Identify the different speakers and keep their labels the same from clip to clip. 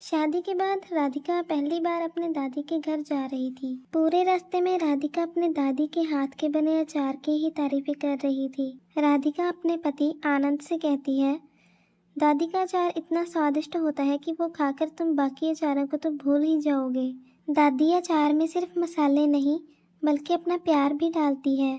Speaker 1: शादी के बाद राधिका पहली बार अपने दादी के घर जा रही थी। पूरे रास्ते में राधिका अपने दादी के हाथ के बने अचार की ही तारीफें कर रही थी। राधिका अपने पति आनंद से कहती है, दादी का अचार इतना स्वादिष्ट होता है कि वो खाकर तुम बाकी अचारों को तो भूल ही जाओगे। दादी अचार में सिर्फ मसाले नहीं बल्कि अपना प्यार भी डालती है।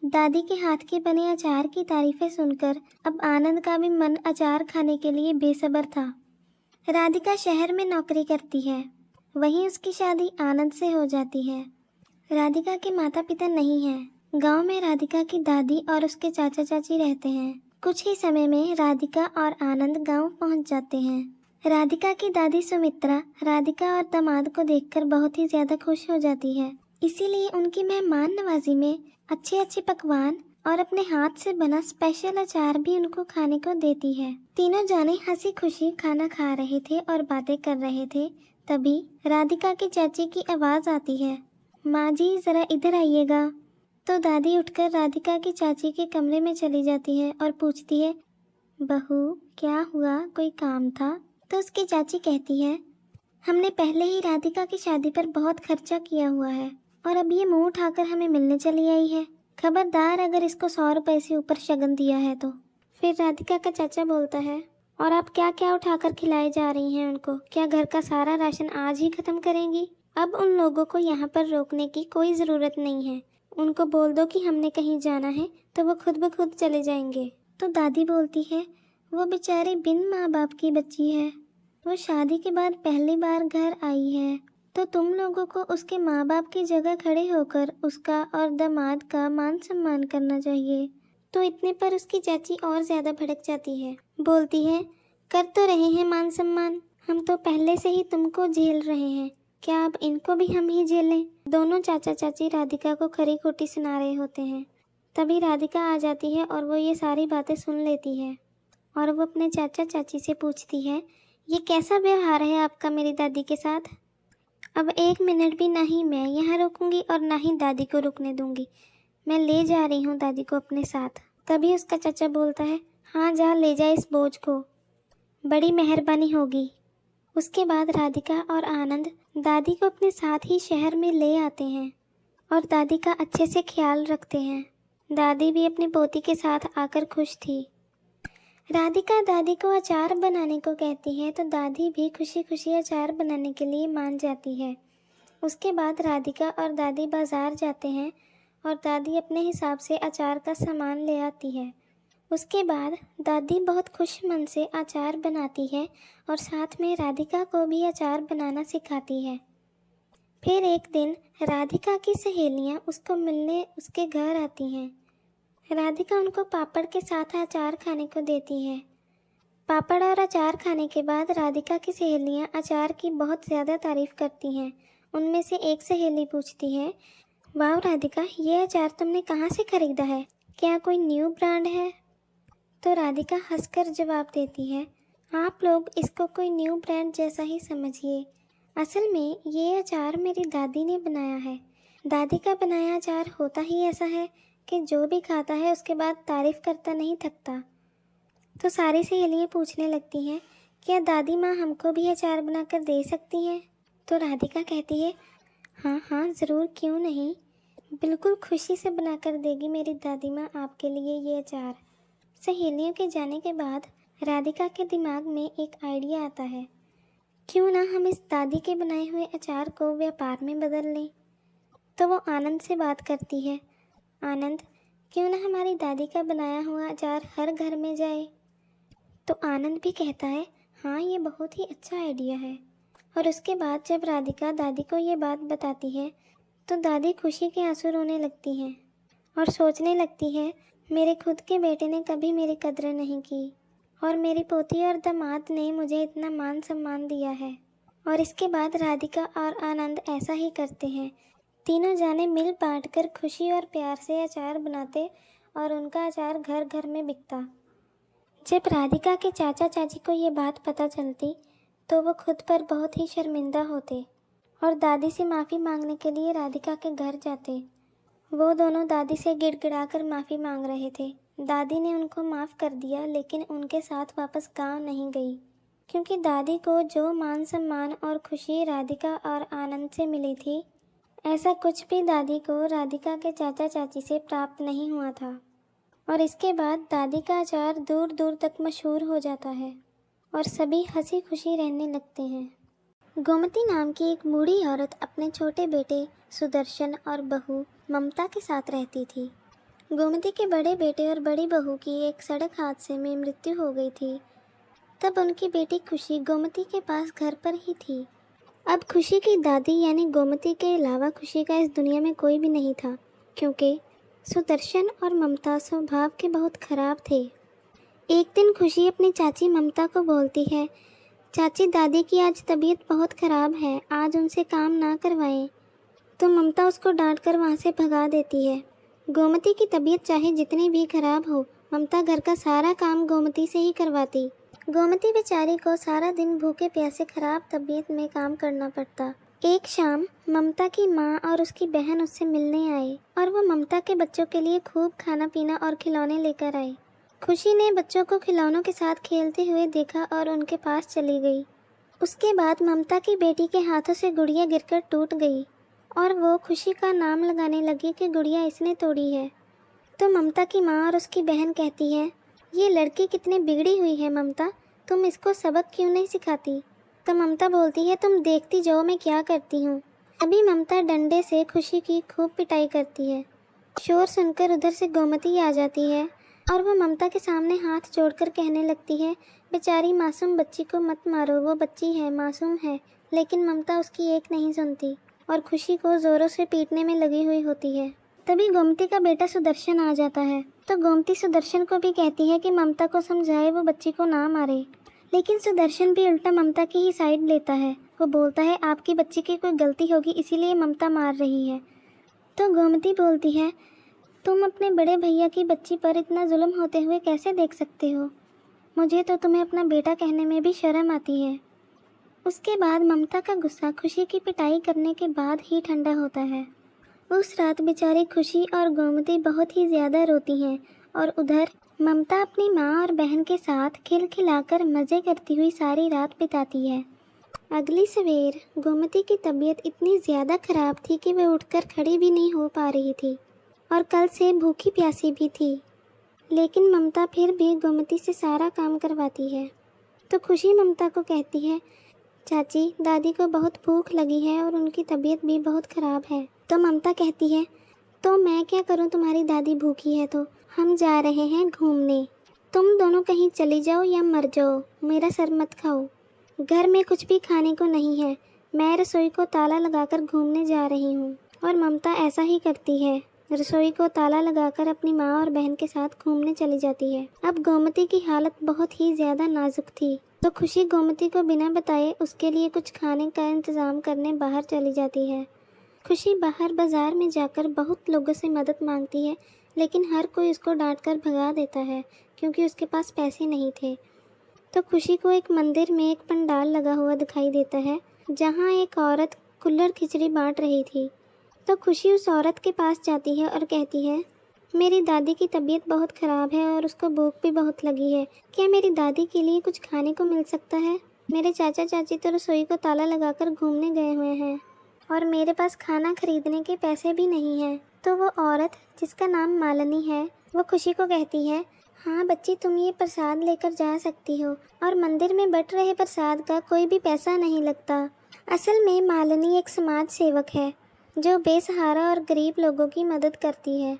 Speaker 1: दादी के हाथ के बने अचार की तारीफें सुनकर अब आनंद का भी मन अचार खाने के लिए बेसब्र था। राधिका शहर में नौकरी करती है, वहीं उसकी शादी आनंद से हो जाती है। राधिका के माता पिता नहीं हैं। गांव में राधिका की दादी और उसके चाचा चाची रहते हैं। कुछ ही समय में राधिका और आनंद गांव पहुंच जाते हैं। राधिका की दादी सुमित्रा राधिका और दामाद को देखकर बहुत ही ज्यादा खुश हो जाती है, इसीलिए उनकी मेहमान नवाजी में अच्छे अच्छे पकवान और अपने हाथ से बना स्पेशल अचार भी उनको खाने को देती है। तीनों जाने हंसी खुशी खाना खा रहे थे और बातें कर रहे थे। तभी राधिका की चाची की आवाज़ आती है, माँ जी ज़रा इधर आइएगा। तो दादी उठकर राधिका की चाची के कमरे में चली जाती है और पूछती है, बहू क्या हुआ, कोई काम था? तो उसकी चाची कहती है, हमने पहले ही राधिका की शादी पर बहुत खर्चा किया हुआ है और अब ये मुंह उठाकर हमें मिलने चली आई है। खबरदार अगर इसको 100 रुपए से ऊपर शगन दिया है तो। फिर राधिका का चाचा बोलता है, और आप क्या क्या उठाकर खिलाए जा रही हैं उनको? क्या घर का सारा राशन आज ही खत्म करेंगी? अब उन लोगों को यहाँ पर रोकने की कोई ज़रूरत नहीं है। उनको बोल दो कि हमने कहीं जाना है तो वो खुद ब खुद चले जाएंगे। तो दादी बोलती है, वो बेचारी बिन माँ बाप की बच्ची है, वो शादी के बाद पहली बार घर आई है, तो तुम लोगों को उसके माँ बाप की जगह खड़े होकर उसका और दामाद का मान सम्मान करना चाहिए। तो इतने पर उसकी चाची और ज़्यादा भड़क जाती है, बोलती है, कर तो रहे हैं मान सम्मान, हम तो पहले से ही तुमको झेल रहे हैं, क्या अब इनको भी हम ही झेलें? दोनों चाचा चाची राधिका को खरी खोटी सुना रहे होते हैं। तभी राधिका आ जाती है और वो ये सारी बातें सुन लेती है और वो अपने चाचा चाची से पूछती है, ये कैसा व्यवहार है आपका मेरी दादी के साथ? अब 1 मिनट भी ना ही मैं यहाँ रुकूंगी और ना ही दादी को रुकने दूंगी। मैं ले जा रही हूँ दादी को अपने साथ। तभी उसका चाचा बोलता है, हाँ जा ले जा इस बोझ को, बड़ी मेहरबानी होगी। उसके बाद राधिका और आनंद दादी को अपने साथ ही शहर में ले आते हैं और दादी का अच्छे से ख्याल रखते हैं। दादी भी अपनी पोती के साथ आकर खुश थी। राधिका दादी को अचार बनाने को कहती है तो दादी भी खुशी खुशी अचार बनाने के लिए मान जाती है। उसके बाद राधिका और दादी बाज़ार जाते हैं और दादी अपने हिसाब से अचार का सामान ले आती है। उसके बाद दादी बहुत खुश मन से अचार बनाती है और साथ में राधिका को भी अचार बनाना सिखाती है। फिर एक दिन राधिका की सहेलियां उसको मिलने उसके घर आती हैं। राधिका उनको पापड़ के साथ अचार खाने को देती है। पापड़ और अचार खाने के बाद राधिका की सहेलियां अचार की बहुत ज़्यादा तारीफ़ करती हैं। उनमें से एक सहेली पूछती है, वाह राधिका, ये अचार तुमने कहाँ से ख़रीदा है? क्या कोई न्यू ब्रांड है? तो राधिका हंसकर जवाब देती है, आप लोग इसको कोई न्यू ब्रांड जैसा ही समझिए। असल में ये अचार मेरी दादी ने बनाया है। दादी का बनाया अचार होता ही ऐसा है कि जो भी खाता है उसके बाद तारीफ़ करता नहीं थकता। तो सारी सहेलियाँ पूछने लगती हैं, क्या दादी माँ हमको भी अचार बनाकर दे सकती हैं? तो राधिका कहती है, हाँ हाँ ज़रूर, क्यों नहीं, बिल्कुल खुशी से बनाकर देगी मेरी दादी माँ आपके लिए ये अचार। सहेलियों के जाने के बाद राधिका के दिमाग में एक आइडिया आता है, क्यों ना हम इस दादी के बनाए हुए अचार को व्यापार में बदल लें। तो वो आनंद से बात करती है, आनंद, क्यों ना हमारी दादी का बनाया हुआ अचार हर घर में जाए। तो आनंद भी कहता है, हाँ ये बहुत ही अच्छा आइडिया है। और उसके बाद जब राधिका दादी को ये बात बताती है तो दादी खुशी के आंसू रोने लगती हैं और सोचने लगती है, मेरे खुद के बेटे ने कभी मेरी कद्र नहीं की और मेरी पोती और दामाद ने मुझे इतना मान सम्मान दिया है। और इसके बाद राधिका और आनंद ऐसा ही करते हैं। तीनों जाने मिल बांट कर खुशी और प्यार से अचार बनाते और उनका अचार घर घर में बिकता। जब राधिका के चाचा चाची को ये बात पता चलती तो वो खुद पर बहुत ही शर्मिंदा होते और दादी से माफ़ी मांगने के लिए राधिका के घर जाते। वो दोनों दादी से गिड़गिड़ाकर माफ़ी मांग रहे थे। दादी ने उनको माफ़ कर दिया लेकिन उनके साथ वापस गांव नहीं गई। क्योंकि दादी को जो मान सम्मान और खुशी राधिका और आनंद से मिली थी, ऐसा कुछ भी दादी को राधिका के चाचा चाची से प्राप्त नहीं हुआ था। और इसके बाद दादी का अचार दूर दूर तक मशहूर हो जाता है और सभी हंसी खुशी रहने लगते हैं। गोमती नाम की एक बूढ़ी औरत अपने छोटे बेटे सुदर्शन और बहू ममता के साथ रहती थी। गोमती के बड़े बेटे और बड़ी बहू की एक सड़क हादसे में मृत्यु हो गई थी। तब उनकी बेटी खुशी गोमती के पास घर पर ही थी। अब खुशी की दादी यानी गोमती के अलावा खुशी का इस दुनिया में कोई भी नहीं था, क्योंकि सुदर्शन और ममता स्वभाव के बहुत खराब थे। एक दिन खुशी अपनी चाची ममता को बोलती है, चाची दादी की आज तबीयत बहुत ख़राब है, आज उनसे काम ना करवाएं। तो ममता उसको डांट कर वहाँ से भगा देती है। गोमती की तबीयत चाहे जितनी भी खराब हो, ममता घर का सारा काम गोमती से ही करवाती। गोमती बेचारी को सारा दिन भूखे प्यासे खराब तबीयत में काम करना पड़ता। एक शाम ममता की माँ और उसकी बहन उससे मिलने आए और वो ममता के बच्चों के लिए खूब खाना पीना और खिलौने लेकर आए। खुशी ने बच्चों को खिलौनों के साथ खेलते हुए देखा और उनके पास चली गई। उसके बाद ममता की बेटी के हाथों से गुड़िया गिरकर टूट गई और वो खुशी का नाम लगाने लगी कि गुड़िया इसने तोड़ी है। तो ममता की माँ और उसकी बहन कहती है, ये लड़की कितनी बिगड़ी हुई है ममता, तुम इसको सबक क्यों नहीं सिखाती। तो ममता बोलती है, तुम देखती जाओ मैं क्या करती हूँ। अभी ममता डंडे से खुशी की खूब पिटाई करती है। शोर सुनकर उधर से गोमती आ जाती है और वो ममता के सामने हाथ जोड़कर कहने लगती है, बेचारी मासूम बच्ची को मत मारो, वो बच्ची है, मासूम है। लेकिन ममता उसकी एक नहीं सुनती और खुशी को ज़ोरों से पीटने में लगी हुई होती है। तभी गोमती का बेटा सुदर्शन आ जाता है। तो गोमती सुदर्शन को भी कहती है कि ममता को समझाए वो बच्ची को ना मारे। लेकिन सुदर्शन भी उल्टा ममता की ही साइड लेता है। वो बोलता है, आपकी बच्ची की कोई गलती होगी इसीलिए ममता मार रही है। तो गोमती बोलती है, तुम अपने बड़े भैया की बच्ची पर इतना जुल्म होते हुए कैसे देख सकते हो। मुझे तो तुम्हें अपना बेटा कहने में भी शर्म आती है। उसके बाद ममता का गुस्सा खुशी की पिटाई करने के बाद ही ठंडा होता है। उस रात बेचारी खुशी और गोमती बहुत ही ज़्यादा रोती हैं और उधर ममता अपनी माँ और बहन के साथ खिलखिलाकर मज़े करती हुई सारी रात बिताती है। अगली सवेर गोमती की तबीयत इतनी ज़्यादा ख़राब थी कि वह उठकर खड़ी भी नहीं हो पा रही थी और कल से भूखी प्यासी भी थी। लेकिन ममता फिर भी गोमती से सारा काम करवाती है। तो खुशी ममता को कहती है, चाची दादी को बहुत भूख लगी है और उनकी तबीयत भी बहुत ख़राब है। तो ममता कहती है, तो मैं क्या करूं, तुम्हारी दादी भूखी है तो हम जा रहे हैं घूमने। तुम दोनों कहीं चली जाओ या मर जाओ, मेरा सर मत खाओ। घर में कुछ भी खाने को नहीं है, मैं रसोई को ताला लगाकर घूमने जा रही हूँ। और ममता ऐसा ही करती है, रसोई को ताला लगाकर अपनी माँ और बहन के साथ घूमने चली जाती है। अब गोमती की हालत बहुत ही ज़्यादा नाजुक थी, तो खुशी गोमती को बिना बताए उसके लिए कुछ खाने का इंतज़ाम करने बाहर चली जाती है। खुशी बाहर बाज़ार में जाकर बहुत लोगों से मदद मांगती है, लेकिन हर कोई उसको डांटकर भगा देता है क्योंकि उसके पास पैसे नहीं थे। तो खुशी को एक मंदिर में एक पंडाल लगा हुआ दिखाई देता है, जहाँ एक औरत कुल्हड़ खिचड़ी बांट रही थी। तो खुशी उस औरत के पास जाती है और कहती है, मेरी दादी की तबीयत बहुत ख़राब है और उसको भूख भी बहुत लगी है, क्या मेरी दादी के लिए कुछ खाने को मिल सकता है। मेरे चाचा चाची तो रसोई को ताला लगाकर घूमने गए हुए हैं और मेरे पास खाना खरीदने के पैसे भी नहीं हैं। तो वो औरत, जिसका नाम मालिनी है, वो खुशी को कहती है, हाँ बच्ची, तुम ये प्रसाद लेकर जा सकती हो और मंदिर में बट रहे प्रसाद का कोई भी पैसा नहीं लगता। असल में मालिनी एक समाज सेवक है जो बेसहारा और गरीब लोगों की मदद करती है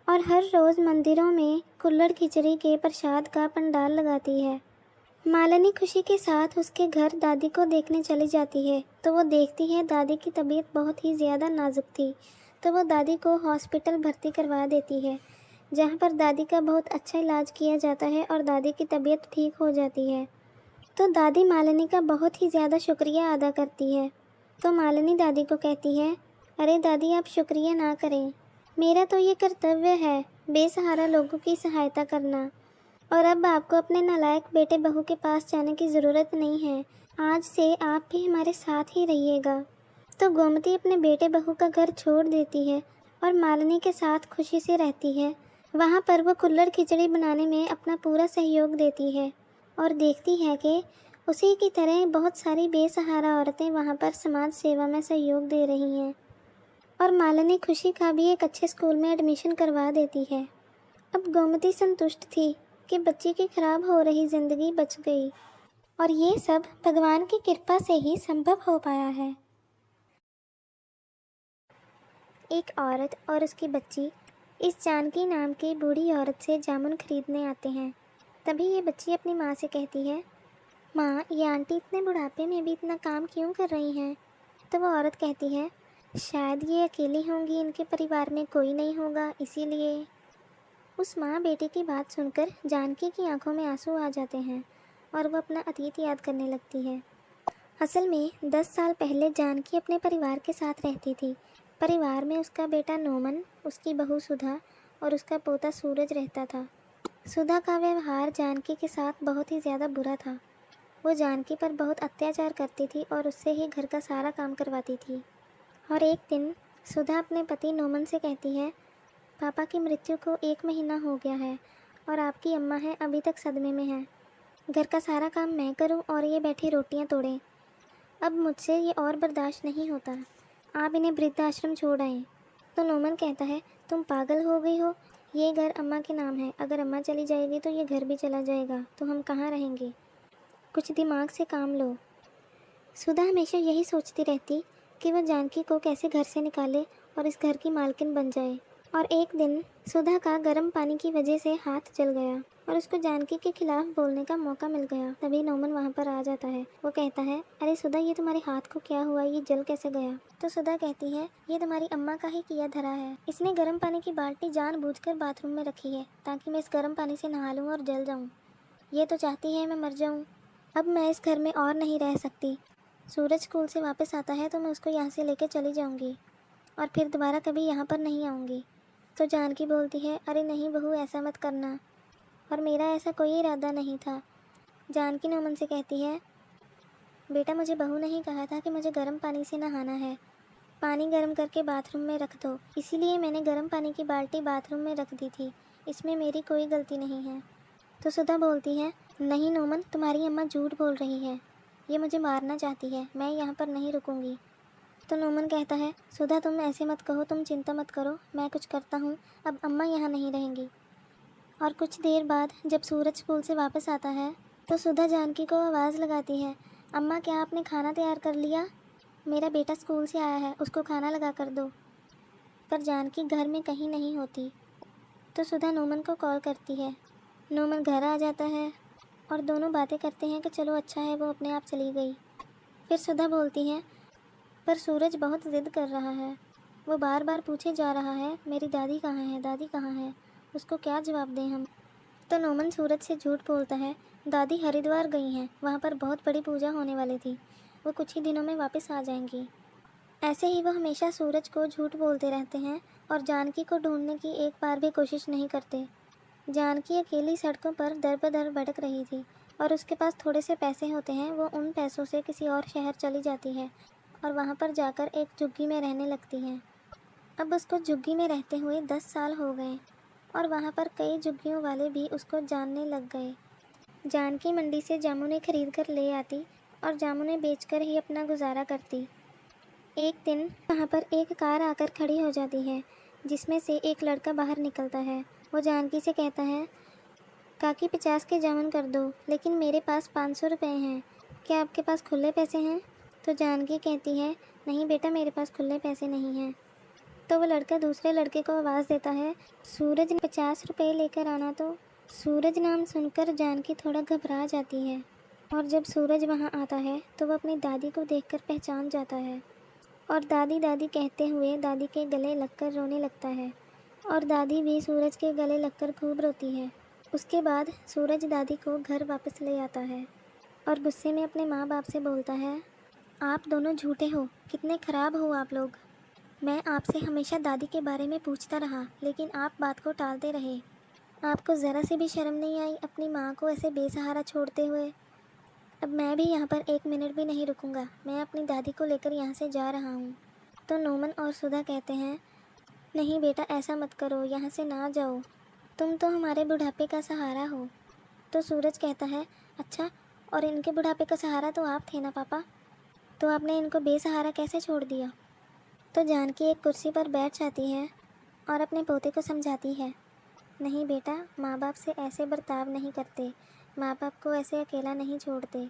Speaker 1: और हर रोज़ मंदिरों में कुल्हड़ खिचड़ी के प्रसाद का पंडाल लगाती है। मालिनी खुशी के साथ उसके घर दादी को देखने चली जाती है। तो वो देखती है दादी की तबीयत बहुत ही ज़्यादा नाजुक थी, तो वो दादी को हॉस्पिटल भर्ती करवा देती है, जहाँ पर दादी का बहुत अच्छा इलाज किया जाता है और दादी की तबीयत ठीक हो जाती है। तो दादी मालिनी का बहुत ही ज़्यादा शुक्रिया अदा करती है। तो मालिनी दादी को कहती है, अरे दादी, आप शुक्रिया ना करें, मेरा तो ये कर्तव्य है बेसहारा लोगों की सहायता करना, और अब आपको अपने नालायक बेटे बहू के पास जाने की ज़रूरत नहीं है, आज से आप भी हमारे साथ ही रहिएगा। तो गोमती अपने बेटे बहू का घर छोड़ देती है और मालिनी के साथ खुशी से रहती है। वहाँ पर वो कुल्हड़ खिचड़ी बनाने में अपना पूरा सहयोग देती है और देखती है कि उसी की तरह बहुत सारी बेसहारा औरतें वहाँ पर समाज सेवा में सहयोग दे रही हैं और मालिनी खुशी का भी एक अच्छे स्कूल में एडमिशन करवा देती है। अब गोमती संतुष्ट थी कि बच्ची की खराब हो रही ज़िंदगी बच गई और ये सब भगवान की कृपा से ही संभव हो पाया है। एक औरत और उसकी बच्ची इस जानकी नाम की बूढ़ी औरत से जामुन खरीदने आते हैं। तभी ये बच्ची अपनी माँ से कहती है, माँ, ये आंटी इतने बुढ़ापे में भी इतना काम क्यों कर रही हैं? तो वो औरत कहती है, शायद ये अकेली होंगी, इनके परिवार में कोई नहीं होगा इसीलिए। उस माँ बेटे की बात सुनकर जानकी की आंखों में आंसू आ जाते हैं और वो अपना अतीत याद करने लगती है। असल में 10 साल पहले जानकी अपने परिवार के साथ रहती थी। परिवार में उसका बेटा नोमन, उसकी बहू सुधा और उसका पोता सूरज रहता था। सुधा का व्यवहार जानकी के साथ बहुत ही ज़्यादा बुरा था। वो जानकी पर बहुत अत्याचार करती थी और उससे ही घर का सारा काम करवाती थी। और एक दिन सुधा अपने पति नोमन से कहती है, पापा की मृत्यु को 1 महीना हो गया है और आपकी अम्मा है अभी तक सदमे में है। घर का सारा काम मैं करूं और ये बैठी रोटियां तोड़ें। अब मुझसे ये और बर्दाश्त नहीं होता। आप इन्हें वृद्धाश्रम छोड़ आएँ। तो नोमन कहता है, तुम पागल हो गई हो? ये घर अम्मा के नाम है। अगर अम्मा चली जाएगी तो ये घर भी चला जाएगा, तो हम कहाँ रहेंगे? कुछ दिमाग से काम लो। सुधा हमेशा यही सोचती रहती कि वह जानकी को कैसे घर से निकाले और इस घर की मालकिन बन जाए। और एक दिन सुधा का गर्म पानी की वजह से हाथ जल गया और उसको जानकी के खिलाफ बोलने का मौका मिल गया। तभी नोमन वहाँ पर आ जाता है। वो कहता है, अरे सुधा, ये तुम्हारे हाथ को क्या हुआ? ये जल कैसे गया? तो सुधा कहती है, ये तुम्हारी अम्मा का ही किया धरा है। इसने गर्म पानी की बाल्टी जानबूझकर बाथरूम में रखी है ताकि मैं इस गर्म पानी से नहा लूँ और जल जाऊँ। ये तो चाहती है मैं मर जाऊँ। अब मैं इस घर में और नहीं रह सकती। सूरज स्कूल से वापस आता है तो मैं उसको यहाँ से लेकर चली जाऊँगी और फिर दोबारा कभी यहाँ पर नहीं आऊँगी। तो जानकी बोलती है, अरे नहीं बहू, ऐसा मत करना, और मेरा ऐसा कोई इरादा नहीं था। जानकी नोमन से कहती है, बेटा, मुझे बहू नहीं कहा था कि मुझे गर्म पानी से नहाना है। पानी गर्म करके बाथरूम में रख दो, इसीलिए मैंने गर्म पानी की बाल्टी बाथरूम में रख दी थी। इसमें मेरी कोई गलती नहीं है। तो सुधा बोलती है, नहीं नोमन, तुम्हारी अम्मा झूठ बोल रही है। ये मुझे मारना चाहती है। मैं यहाँ पर नहीं रुकूंगी। तो नोमन कहता है, सुधा, तुम ऐसे मत कहो, तुम चिंता मत करो, मैं कुछ करता हूँ। अब अम्मा यहाँ नहीं रहेंगी। और कुछ देर बाद जब सूरज स्कूल से वापस आता है तो सुधा जानकी को आवाज़ लगाती है, अम्मा, क्या आपने खाना तैयार कर लिया? मेरा बेटा स्कूल से आया है, उसको खाना लगा कर दो। पर जानकी घर में कहीं नहीं होती। तो सुधा नोमन को कॉल करती है। नोमन घर आ जाता है और दोनों बातें करते हैं कि चलो अच्छा है वो अपने आप चली गई। फिर सुधा बोलती है, पर सूरज बहुत ज़िद कर रहा है। वो बार बार पूछे जा रहा है, मेरी दादी कहाँ है, दादी कहाँ है? उसको क्या जवाब दें हम? तो नोमन सूरज से झूठ बोलता है, दादी हरिद्वार गई हैं, वहाँ पर बहुत बड़ी पूजा होने वाली थी। वो कुछ ही दिनों में वापस आ जाएंगी। ऐसे ही वो हमेशा सूरज को झूठ बोलते रहते हैं और जानकी को ढूंढने की एक बार भी कोशिश नहीं करते। जानकी अकेली सड़कों पर दर बदर भटक रही थी और उसके पास थोड़े से पैसे होते हैं। वो उन पैसों से किसी और शहर चली जाती है और वहाँ पर जाकर एक झुग्गी में रहने लगती है। अब उसको झुग्गी में रहते हुए 10 साल हो गए और वहाँ पर कई झुग्गियों वाले भी उसको जानने लग गए। जानकी मंडी से जामुने खरीद कर ले आती और जामुने बेचकर ही अपना गुजारा करती। एक दिन वहाँ पर एक कार आकर खड़ी हो जाती है जिसमें से एक लड़का बाहर निकलता है। वो जानकी से कहता है, काकी 50 के जामुन कर दो, लेकिन मेरे पास 500 रुपये हैं। क्या आपके पास खुले पैसे हैं? तो जानकी कहती है, नहीं बेटा, मेरे पास खुले पैसे नहीं हैं। तो वो लड़का दूसरे लड़के को आवाज़ देता है, सूरज, 50 रुपये लेकर आना। तो सूरज नाम सुनकर जानकी थोड़ा घबरा जाती है और जब सूरज वहाँ आता है तो वो अपनी दादी को देखकर पहचान जाता है और दादी दादी कहते हुए दादी के गले लगकर रोने लगता है और दादी भी सूरज के गले लगकर खूब रोती है। उसके बाद सूरज दादी को घर वापस ले आता है और गुस्से में अपने माँ बाप से बोलता है, आप दोनों झूठे हो, कितने ख़राब हो आप लोग। मैं आपसे हमेशा दादी के बारे में पूछता रहा, लेकिन आप बात को टालते रहे। आपको ज़रा से भी शर्म नहीं आई अपनी माँ को ऐसे बेसहारा छोड़ते हुए। अब मैं भी यहाँ पर 1 मिनट भी नहीं रुकूंगा। मैं अपनी दादी को लेकर यहाँ से जा रहा हूँ। तो नोमन और सुधा कहते हैं, नहीं बेटा, ऐसा मत करो, यहाँ से ना जाओ, तुम तो हमारे बुढ़ापे का सहारा हो। तो सूरज कहता है, अच्छा, और इनके बुढ़ापे का सहारा तो आप थे ना पापा, तो आपने इनको बेसहारा कैसे छोड़ दिया? तो जानकी एक कुर्सी पर बैठ जाती है और अपने पोते को समझाती है, नहीं बेटा, माँ बाप से ऐसे बर्ताव नहीं करते, माँ बाप को ऐसे अकेला नहीं छोड़ते।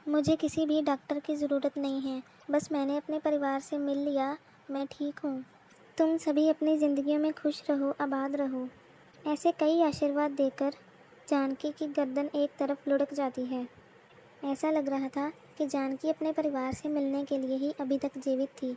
Speaker 1: मुझे किसी भी डॉक्टर की ज़रूरत नहीं है, बस मैंने अपने परिवार से मिल लिया, मैं ठीक हूँ। तुम सभी अपनी ज़िंदगियों में खुश रहो, आबाद रहो। ऐसे कई आशीर्वाद देकर जानकी की गर्दन एक तरफ लुढ़क जाती है। ऐसा लग रहा था कि जानकी अपने परिवार से मिलने के लिए ही अभी तक जीवित थी।